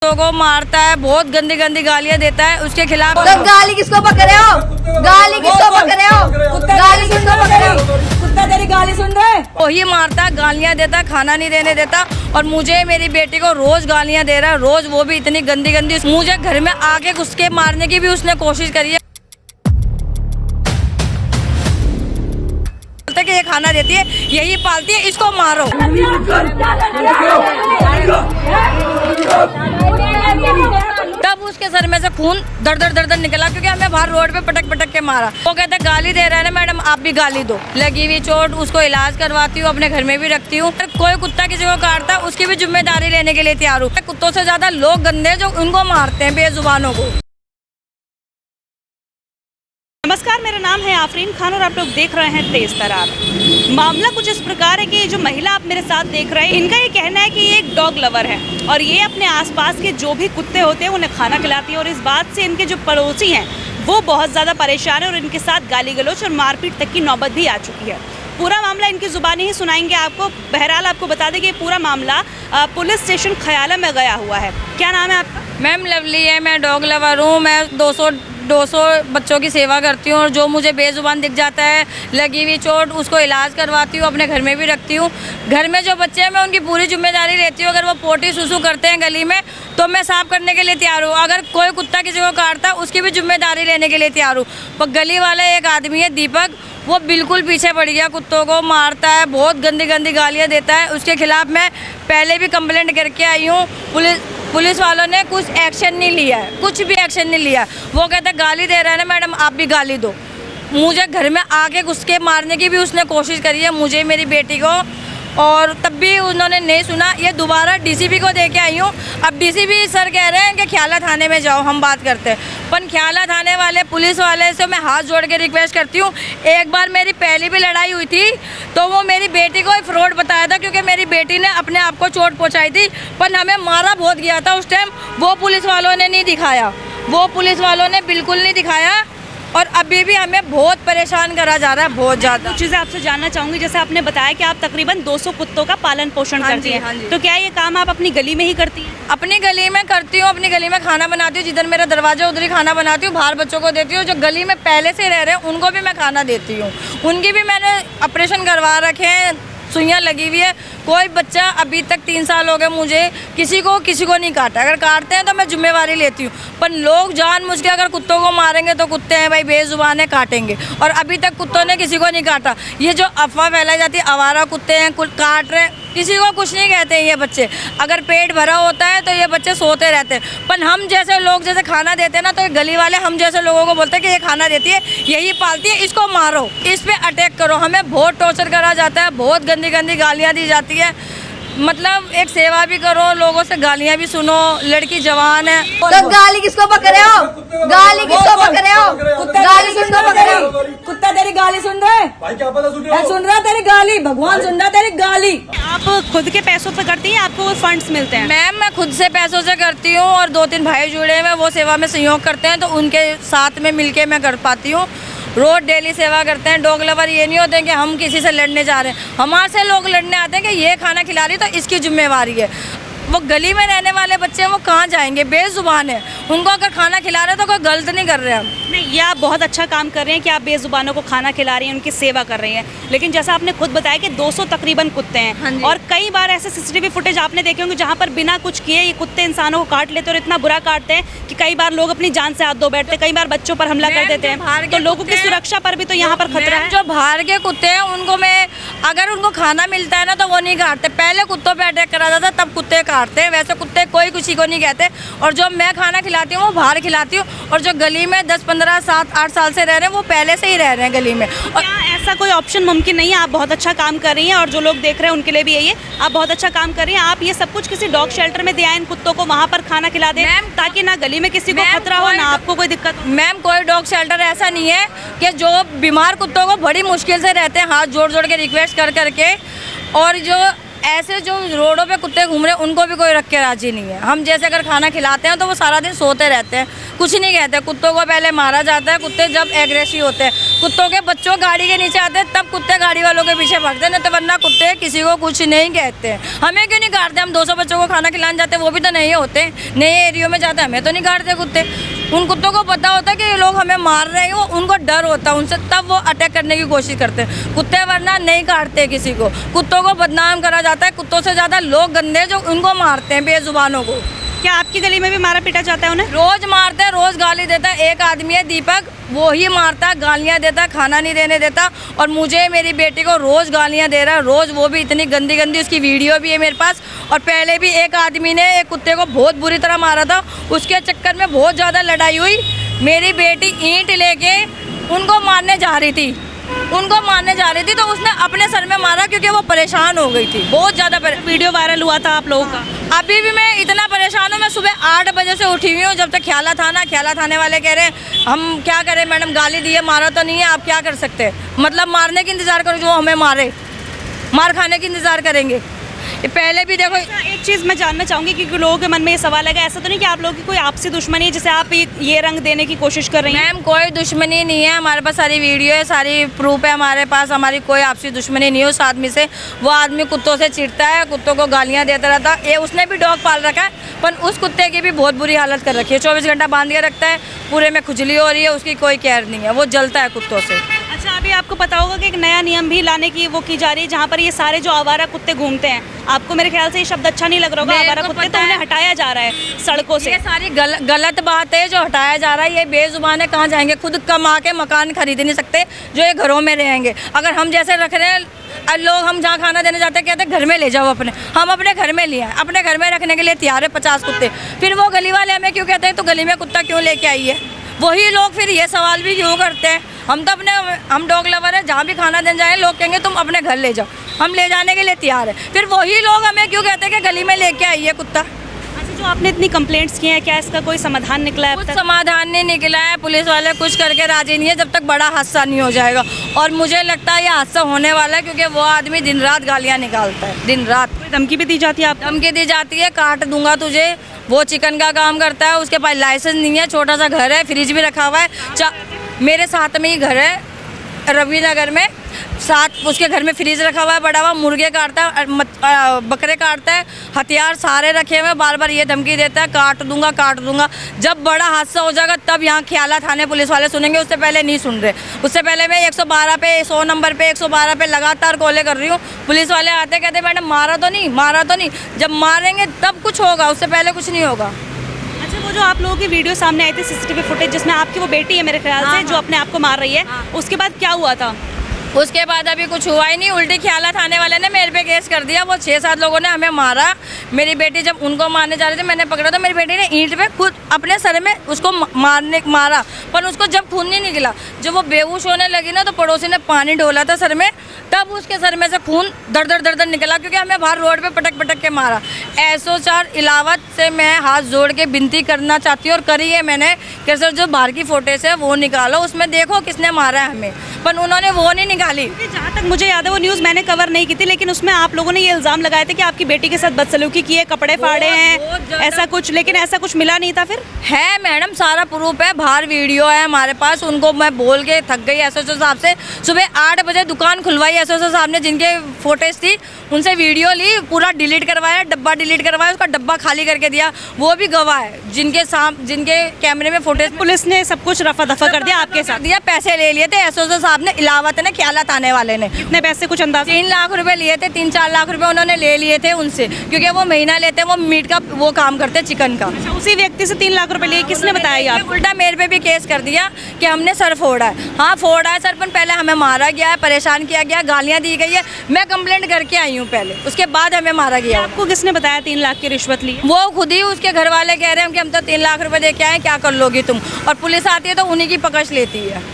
कुत्तों को मारता है, बहुत गंदी गंदी गालियाँ देता है, उसके खिलाफ। तो गाली किसको पकड़े हो? गाली किसको पकड़े हो? गाली किसको पकड़े हो? कुत्ता तेरी गाली सुन रहा है? वही मारता, गालियाँ देता, खाना नहीं देने देता। और मुझे मेरी बेटी को रोज गालियाँ दे रहा है, रोज, वो भी इतनी गंदी गंदी। मुझे घर में आके घुस के मारने की भी उसने कोशिश करी है कि ये खाना देती है, यही पालती है, इसको मारो। तब उसके सर में से खून दर दर निकला, क्योंकि हमें बाहर रोड पे पटक पटक के मारा। वो कहते गाली दे रहा है ना मैडम, आप भी गाली दो। लगी हुई चोट, उसको इलाज करवाती हूँ, अपने घर में भी रखती हूँ। कोई कुत्ता किसी को काटता है, उसकी भी जिम्मेदारी लेने के लिए तैयार हूँ। कुत्तों से ज्यादा लोग गंदे जो उनको मारते हैं, बेजुबानों को। नमस्कार, मेरा नाम है आफरीन खान और आप लोग देख रहे हैं तेज तरार। मामला कुछ इस प्रकार है कि जो महिला आप मेरे साथ देख रहे हैं, इनका ये कहना है कि ये एक डॉग लवर है और ये अपने आसपास के जो भी कुत्ते होते हैं उन्हें खाना खिलाती है। और इस बात से इनके जो पड़ोसी हैं वो बहुत ज़्यादा परेशान है और इनके साथ गाली गलौज और मारपीट तक की नौबत भी आ चुकी है। पूरा मामला इनकी ज़ुबानी ही सुनाएंगे आपको। बहरहाल आपको बता दें कि पूरा मामला पुलिस स्टेशन खयाला में गया हुआ है। क्या नाम है आपका? मैम लवली है, मैं डॉग लवर हूँ। मैं 200 बच्चों की सेवा करती हूँ और जो मुझे बेजुबान दिख जाता है, लगी हुई चोट, उसको इलाज करवाती हूँ, अपने घर में भी रखती हूँ। घर में जो बच्चे हैं मैं उनकी पूरी जिम्मेदारी लेती हूँ। अगर वो पोटी सुसु करते हैं गली में तो मैं साफ़ करने के लिए तैयार हूँ। अगर कोई कुत्ता किसी को काटता है उसकी भी जिम्मेदारी लेने के लिए तैयार हूँ। पर गली वाला एक आदमी है दीपक, वो बिल्कुल पीछे पड़ गया, कुत्तों को मारता है, बहुत गंदी गंदी गालियाँ देता है। उसके खिलाफ मैं पहले भी कंप्लेंट करके आई हूँ। पुलिस वालों ने कुछ एक्शन नहीं लिया है, कुछ भी एक्शन नहीं लिया। वो कहते गाली दे रहा है ना मैडम, आप भी गाली दो। मुझे घर में आके घुस के मारने की भी उसने कोशिश करी है, मुझे, मेरी बेटी को, और तब भी उन्होंने नहीं सुना। ये दोबारा डीसीपी को दे के आई हूँ। अब डीसीपी सर कह रहे हैं कि ख्याला थाने में जाओ, हम बात करते हैं। पर ख्याला थाने वाले, पुलिस वाले से मैं हाथ जोड़ के रिक्वेस्ट करती हूँ। एक बार मेरी पहली भी लड़ाई हुई थी तो वो मेरी बेटी को फ्रॉड बताया था, क्योंकि मेरी बेटी ने अपने आप को चोट पहुँचाई थी। पर हमें मारा बहुत गया था उस टाइम, वो पुलिस वालों ने नहीं दिखाया, वो पुलिस वालों ने बिल्कुल नहीं दिखाया। और अभी भी हमें बहुत परेशान करा जा रहा है, बहुत ज़्यादा। कुछ चीज़ें आपसे जानना चाहूँगी। जैसे आपने बताया कि आप तकरीबन 200 कुत्तों का पालन पोषण करती हैं, तो क्या ये काम आप अपनी गली में ही करती हैं? अपनी गली में करती हूँ, अपनी गली में खाना बनाती हूँ। जिधर मेरा दरवाजा उधर ही खाना बनाती हूँ, बाहर बच्चों को देती हूँ। जो गली में पहले से रह रहे हैं उनको भी मैं खाना देती हूँ। उनकी भी मैंने ऑपरेशन करवा रखे हैं, सुइयाँ लगी हुई है। कोई बच्चा अभी तक 3 साल हो गए मुझे किसी को नहीं काटा। अगर काटते हैं तो मैं जिम्मेवारी लेती हूँ। पर लोग जानबूझ के अगर कुत्तों को मारेंगे तो कुत्ते हैं भाई, बेजुबान है, काटेंगे। और अभी तक कुत्तों ने किसी को नहीं काटा। ये जो अफवाह फैलाई जाती है आवारा कुत्ते हैं, काट रहे हैं, किसी को कुछ नहीं कहते हैं ये बच्चे। अगर पेट भरा होता है तो ये बच्चे सोते रहते हैं। पर हम जैसे लोग जैसे खाना देते हैं ना, तो ये गली वाले हम जैसे लोगों को बोलते हैं कि ये खाना देती है, यही पालती है, इसको मारो, इस पे अटैक करो। हमें बहुत टॉर्चर करा जाता है, बहुत गंदी गंदी गालियाँ दी जाती है। मतलब एक सेवा भी करो, लोगों से गालियाँ भी सुनो। लड़की जवान है। तो गाली किसको पकड़े हो? गाली किसको पकड़े हो? गाली किसको पकड़े हो? कुत्ता तेरी गाली सुन रहा है? भाई क्या पता सुन रहे हो? सुन रहा है तेरी गाली, भगवान सुन रहा है तेरी गाली। आप खुद के पैसों पे करती हैं, आपको वो फंड्स मिलते हैं? मैम मैं खुद से पैसों से करती हूँ और 2-3 भाई जुड़े हैं, वो सेवा में सहयोग करते हैं, तो उनके साथ में मिलके मैं कर पाती हूँ। रोज डेली सेवा करते हैं। डॉग लवर ये नहीं होते हैं कि हम किसी से लड़ने जा रहे हैं। हमारे से लोग लड़ने आते हैं कि ये खाना खिला रही तो इसकी जिम्मेवारी है। वो गली में रहने वाले बच्चे हैं, वो कहाँ जाएंगे, बेजुबान है। उनको अगर खाना खिला रहे हैं तो कोई गलत नहीं कर रहे हैं हम। नहीं, ये आप बहुत अच्छा काम कर रहे हैं कि आप बेजुबानों को खाना खिला रही हैं, उनकी सेवा कर रही हैं। लेकिन जैसा आपने खुद बताया कि 200 तकरीबन कुत्ते हैं और कई बार ऐसे सीसीटीवी फुटेज आपने देखे होंगे जहाँ पर बिना कुछ किए ये कुत्ते इंसानों को काट लेते और इतना बुरा काटते हैं कि कई बार लोग अपनी जान से हाथ धो बैठते हैं, कई बार बच्चों पर हमला कर देते हैं। तो लोगों की सुरक्षा पर भी तो यहाँ पर खतरा है। जो बाहर के कुत्ते हैं उनको मैं, अगर उनको खाना मिलता है ना तो वो नहीं काटते। पहले कुत्तों पे अटैक करा जाता तब कुत्ते काटते हैं, वैसे कुत्ते कोई किसी को नहीं कहते। और जो मैं खाना खिलाती हूँ वो बाहर खिलाती हूँ। और जो गली में 10, 15, 7, 8 साल से रह रहे हैं वो पहले से ही रह रहे हैं गली में। और क्या ऐसा कोई ऑप्शन मुमकिन नहीं है? आप बहुत अच्छा काम कर रही हैं और जो लोग देख रहे हैं उनके लिए भी यही है, आप बहुत अच्छा काम कर रही हैं। आप ये सब कुछ किसी डॉग शेल्टर में दे आए, इन कुत्तों को वहाँ पर खाना खिला दें, ताकि ना गली में किसी को खतरा हो, ना आपको कोई दिक्कत हो। मैम कोई डॉग शेल्टर ऐसा नहीं है कि जो बीमार कुत्तों को बड़ी मुश्किल से रहते हैं, हाथ जोड़ जोड़ के रिक्वेस्ट कर करके, और जो ऐसे जो रोडों पे कुत्ते घूम रहे हैं उनको भी कोई रख के राजी नहीं है। हम जैसे अगर खाना खिलाते हैं तो वो सारा दिन सोते रहते हैं, कुछ नहीं कहते। कुत्तों को पहले मारा जाता है, कुत्ते जब एग्रेसिव होते हैं। कुत्तों के बच्चों गाड़ी के नीचे आते हैं तब कुत्ते गाड़ी वालों के पीछे भागते हैं, नहीं तो वरना कुत्ते कुत्ते किसी को कुछ नहीं कहते हैं। हमें क्यों नहीं काटते? हम 200 बच्चों को खाना खिलाने जाते हैं, वो भी तो नहीं होते, नए एरियो में जाते हैं, हमें तो नहीं काटते कुत्ते। उन कुत्तों को पता होता है कि ये लोग हमें मार रहे हैं, उनको डर होता है उनसे, तब वो अटैक करने की कोशिश करते हैं। कुत्ते वरना नहीं काटते किसी को। कुत्तों को बदनाम करा जाता है, कुत्तों से ज़्यादा लोग गंदे जो उनको मारते हैं, बेजुबानों को। क्या आपकी गली में भी मारा पीटा जाता है उन्हें? रोज मारते हैं, रोज गाली देता है। एक आदमी है दीपक, वो ही मारता है, गालियाँ देता है, खाना नहीं देने देता, और मुझे मेरी बेटी को रोज गालियाँ दे रहा है, रोज, वो भी इतनी गंदी गंदी। उसकी वीडियो भी है मेरे पास। और पहले भी एक आदमी ने एक कुत्ते को बहुत बुरी तरह मारा था, उसके चक्कर में बहुत ज़्यादा लड़ाई हुई। मेरी बेटी ईंट लेके उनको मारने जा रही थी, तो उसने अपने सर में मारा क्योंकि वो परेशान हो गई थी, बहुत ज़्यादा। वीडियो वायरल हुआ था आप लोगों का? अभी भी मैं इतना परेशान हूँ। मैं सुबह 8 बजे से उठी हुई हूँ, जब तक ख्याला थाने वाले कह रहे हैं हम क्या करें मैडम, गाली दी है, मारा तो नहीं है, आप क्या कर सकते हैं? मतलब मारने की इंतज़ार करो, जो हमें मारे, मार खाने की इंतज़ार करेंगे। ये पहले भी देखो। एक चीज़ मैं जानना चाहूँगी क्योंकि लोगों के मन में ये सवाल है, ऐसा तो नहीं कि आप लोगों की कोई आपसी दुश्मनी है जिसे आप ये रंग देने की कोशिश कर रही हैं? मैम कोई दुश्मनी नहीं है, हमारे पास सारी वीडियो है, सारी प्रूफ है हमारे पास। हमारी कोई आपसी दुश्मनी नहीं है उस आदमी से। वो आदमी कुत्तों से चिढ़ता है, कुत्तों को गालियाँ देता रहता है। ये उसने भी डॉग पाल रखा है, पर उस कुत्ते की भी बहुत बुरी हालत कर रखी है। 24 घंटा बांध के रखता है, पूरे में खुजली हो रही है, उसकी कोई केयर नहीं है, वो जलता है कुत्तों से। अच्छा, अभी आपको पता होगा कि एक नया नियम भी लाने की वो की जा रही है, जहाँ पर ये सारे जो आवारा कुत्ते घूमते हैं, आपको मेरे ख्याल से ये शब्द अच्छा नहीं लग रहा होगा, आवारा कुत्ते, तो उन्हें हटाया जा रहा है सड़कों से। ये सारी गलत बात है जो हटाया जा रहा है। ये बेजुबान है, कहाँ जाएंगे? खुद कमा के मकान खरीद नहीं सकते जो ये घरों में रहेंगे। अगर हम जैसे रख रहे हैं लोग, हम जहाँ खाना देने जाते हैं कहते हैं घर में ले जाओ अपने, हम अपने घर में लिए हैं, अपने घर में रखने के लिए तैयार है 50 कुत्ते। फिर वो गली वाले हमें क्यों कहते हैं तो गली में कुत्ता क्यों लेके आई है? वही लोग फिर ये सवाल भी क्यों करते हैं? हम डॉग लवर है, जहाँ भी खाना देने जाए लोग कहेंगे तुम अपने घर ले जाओ, हम ले जाने के लिए तैयार है। फिर वही लोग हमें क्यों कहते हैं कि गली में लेके आई है कुत्ता? अच्छा, जो आपने इतनी कंप्लेंट्स की हैं, क्या इसका कोई समाधान निकला है? कुछ समाधान नहीं निकला है, पुलिस वाले कुछ करके राजी नहीं है जब तक बड़ा हादसा नहीं हो जाएगा। और मुझे लगता है ये हादसा होने वाला है क्योंकि वो आदमी दिन रात गालियाँ निकालता है, दिन रात। धमकी भी दी जाती है आपको? धमकी दी जाती है, काट दूंगा तुझे। वो चिकन का काम करता है, उसके पास लाइसेंस नहीं है, छोटा सा घर है, फ्रिज भी रखा हुआ है। मेरे साथ में ही घर है रवि नगर में, साथ उसके घर में फ्रिज रखा हुआ है बड़ा हुआ, मुर्गे काटता है, बकरे काटता है, हथियार सारे रखे हुए हैं। बार बार ये धमकी देता है काट दूंगा। जब बड़ा हादसा हो जाएगा तब यहाँ ख्याला थाने पुलिस वाले सुनेंगे, उससे पहले नहीं सुन रहे। उससे पहले मैं 112 पे, 100 नंबर पे, 112 पे लगातार कॉलें कर रही हूँ। पुलिस वाले आते कहते मैडम मारा तो नहीं। जब मारेंगे तब कुछ होगा, उससे पहले कुछ नहीं होगा। अच्छा, वो जो आप लोगों की वीडियो सामने आई थी सीसीटीवी फुटेज, जिसमें आपकी वो बेटी है मेरे ख्याल से, जो अपने आप को मार रही है, उसके बाद क्या हुआ था? उसके बाद अभी कुछ हुआ ही नहीं। उल्टी ख्याला थाने वाले ने मेरे पे केस कर दिया। वो 6-7 लोगों ने हमें मारा। मेरी बेटी जब उनको मारने जा रहे थे, मैंने पकड़ा तो मेरी बेटी ने ईंट पे खुद अपने सर में उसको मारा, पर उसको जब खून नहीं निकला, जब वो बेहोश होने लगी ना तो पड़ोसी ने पानी डोला था सर में, तब उसके सर में से खून दर निकला, क्योंकि हमें बाहर रोड पे पटक के मारा। SO4 इलावत से मैं हाथ जोड़ के विनती करना चाहती हूँ, और करी है मैंने कि सर जो बाहर की फोटेज है वो निकालो, उसमें देखो किसने मारा है हमें, पर उन्होंने वो नहीं निकाली। जहाँ तक मुझे याद है वो न्यूज़ मैंने कवर नहीं की थी, लेकिन उसमें आप लोगों ने ये इल्ज़ाम लगाए थे कि आपकी बेटी के साथ बदसलूकी की है, कपड़े फाड़े हैं, ऐसा कुछ, लेकिन ऐसा कुछ मिला नहीं था। फिर है मैडम, सारा प्रूफ है, बाहर वीडियो है हमारे पास। उनको मैं बोल के थक गई SHO साहब से। सुबह 8 बजे दुकान खुलवाई SHO साहब ने, जिनके फोटेज थी उनसे वीडियो ली, पूरा डिलीट करवाया, डब्बा डिलीट करवाया, उसका डब्बा खाली करके दिया। वो भी गवाह है, जिनके कैमरे में फोटेज। पुलिस ने सब कुछ रफा दफा कर दिया आपके साथ? दिया, पैसे ले लिए थे SHO साहब ने, इलावत ने, ख्याला थाने वाले ने। कितने पैसे कुछ अंदाजा? 3 लाख रुपए लिए थे, 3-4 लाख रुपए उन्होंने ले लिए थे उनसे, क्योंकि वो महीना लेते हैं, वो मीट का वो काम करते हैं, चिकन का। अच्छा, उसी व्यक्ति से 3 लाख रुपए लिए, किसने बताया आपको? उल्टा मेरे पे भी केस कर दिया कि हमने सर फोड़ा है। हाँ फोड़ा है सर, पर पहले हमें मारा गया है, परेशान किया गया, गालियाँ दी गई है। मैं कंप्लेंट करके आई हूँ पहले, उसके बाद हमें मारा गया। आपको किसने बताया 3 लाख की रिश्वत ली? वो खुद ही, उसके घर वाले कह रहे हैं कि हम तो 3 लाख रुपए दे के आए, क्या कर लोगी तुम? और पुलिस आती है तो उन्हीं की पकड़ लेती है।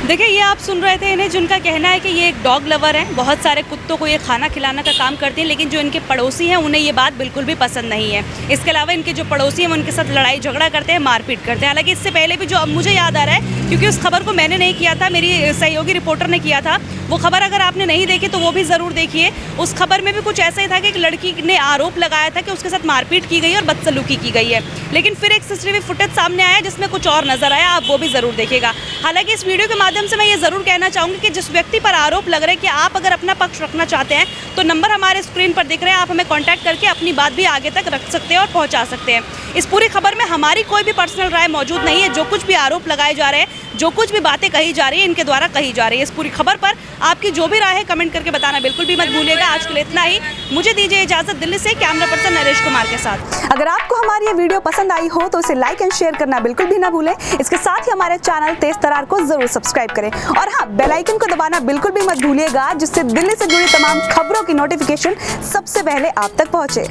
देखिए, ये आप सुन रहे थे इन्हें, जिनका कहना है कि ये एक डॉग लवर हैं, बहुत सारे कुत्तों को ये खाना खिलाने का काम करती हैं, लेकिन जो इनके पड़ोसी हैं उन्हें ये बात बिल्कुल भी पसंद नहीं है। इसके अलावा इनके जो पड़ोसी हैं वो उनके साथ लड़ाई झगड़ा करते हैं, मारपीट करते हैं। हालांकि इससे पहले भी, जो अब मुझे याद आ रहा है, क्योंकि उस खबर को मैंने नहीं किया था, मेरी सहयोगी रिपोर्टर ने किया था, वो खबर अगर आपने नहीं देखी तो वो भी ज़रूर देखिए। उस खबर में भी कुछ ऐसा ही था कि एक लड़की ने आरोप लगाया था कि उसके साथ मारपीट की गई और बदसलूकी की गई है, लेकिन फिर एक सीसीटीवी फुटेज सामने आया जिसमें कुछ और नज़र आया, आप वो भी ज़रूर देखिएगा। हालांकि इस वीडियो के माध्यम माध्यम से मैं ये ज़रूर कहना चाहूँगी कि जिस व्यक्ति पर आरोप लग रहा है कि आप अगर अपना पक्ष रखना चाहते हैं तो नंबर हमारे स्क्रीन पर दिख रहे हैं, आप हमें कॉन्टैक्ट करके अपनी बात भी आगे तक रख सकते हैं और पहुँचा सकते हैं। इस पूरी खबर में हमारी कोई भी पर्सनल राय मौजूद नहीं है। जो कुछ भी आरोप लगाए जा रहे हैं, जो कुछ भी बातें कही जा रही है, इनके द्वारा कही जा रही है। इस पूरी खबर पर आपकी जो भी राय है कमेंट करके बताना बिल्कुल भी मत भूलिएगा। आज के लिए इतना ही, मुझे दीजिए इजाजत। दिल्ली से कैमरा पर्सन नरेश कुमार के साथ। अगर आपको हमारी ये वीडियो पसंद आई हो तो इसे लाइक एंड शेयर करना बिल्कुल भी ना भूलें। इसके साथ ही हमारे चैनल तेज तरार को जरूर सब्सक्राइब करें और हाँ, बेल आइकन को दबाना बिल्कुल भी मत भूलिएगा, जिससे दिल्ली से जुड़ी तमाम खबरों की नोटिफिकेशन सबसे पहले आप तक पहुंचे।